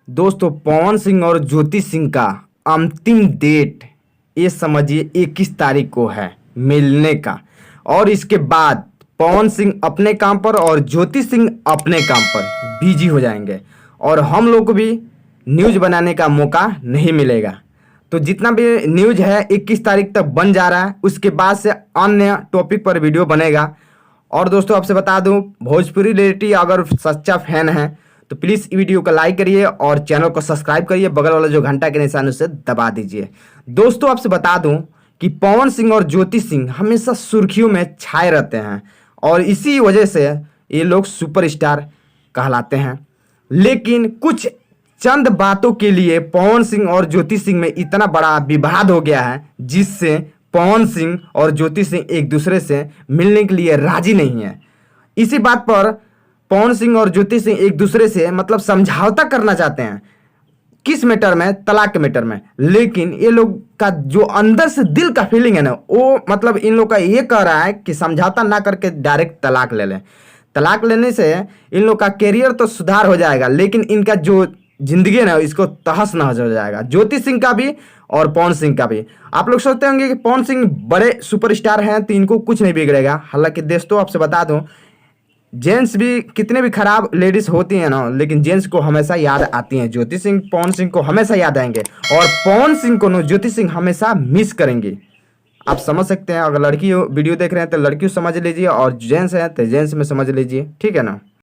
दोस्तों पवन सिंह और ज्योति सिंह का अंतिम डेट ये समझिए 21 तारीख को है मिलने का। और इसके बाद पवन सिंह अपने काम पर और ज्योति सिंह अपने काम पर बिजी हो जाएंगे और हम लोग को भी न्यूज़ बनाने का मौका नहीं मिलेगा। तो जितना भी न्यूज़ है 21 तारीख तक बन जा रहा है, उसके बाद से अन्य टॉपिक पर वीडियो बनेगा। और दोस्तों आपसे बता दूं, भोजपुरी रियलिटी अगर सच्चा फैन है तो प्लीज़ वीडियो को लाइक करिए और चैनल को सब्सक्राइब करिए, बगल वाला जो घंटा के निशान उसे दबा दीजिए। दोस्तों आपसे बता दूं कि पवन सिंह और ज्योति सिंह हमेशा सुर्खियों में छाए रहते हैं और इसी वजह से ये लोग सुपरस्टार कहलाते हैं। लेकिन कुछ चंद बातों के लिए पवन सिंह और ज्योति सिंह में इतना बड़ा विवाद हो गया है जिससे पवन सिंह और ज्योति सिंह एक दूसरे से मिलने के लिए राजी नहीं है। इसी बात पर पवन सिंह और ज्योति सिंह एक दूसरे से मतलब समझौता करना चाहते हैं। किस मैटर में? तलाक के मैटर में। लेकिन ये लोग का जो अंदर से दिल का फीलिंग है ना, वो मतलब इन लोग का ये कह रहा है कि समझौता ना करके डायरेक्ट तलाक ले लें। तलाक लेने से इन लोग का कैरियर तो सुधार हो जाएगा, लेकिन इनका जो जिंदगी है ना इसको तहस नहस हो जाएगा, ज्योति सिंह का भी और पवन सिंह का भी। आप लोग सोचते होंगे कि पवन सिंह बड़े सुपरस्टार हैं तो इनको कुछ नहीं बिगड़ेगा। हालांकि दोस्तों आपसे बता दूं, जेंट्स भी कितने भी खराब लेडीज होती हैं ना, लेकिन जेंट्स को हमेशा याद आती हैं। ज्योति सिंह पवन सिंह को हमेशा याद आएंगे और पवन सिंह को ज्योति सिंह हमेशा मिस करेंगे। आप समझ सकते हैं। अगर लड़की वीडियो देख रहे हैं तो लड़की समझ लीजिए और जेंट्स है तो जेंट्स में समझ लीजिए, ठीक है ना।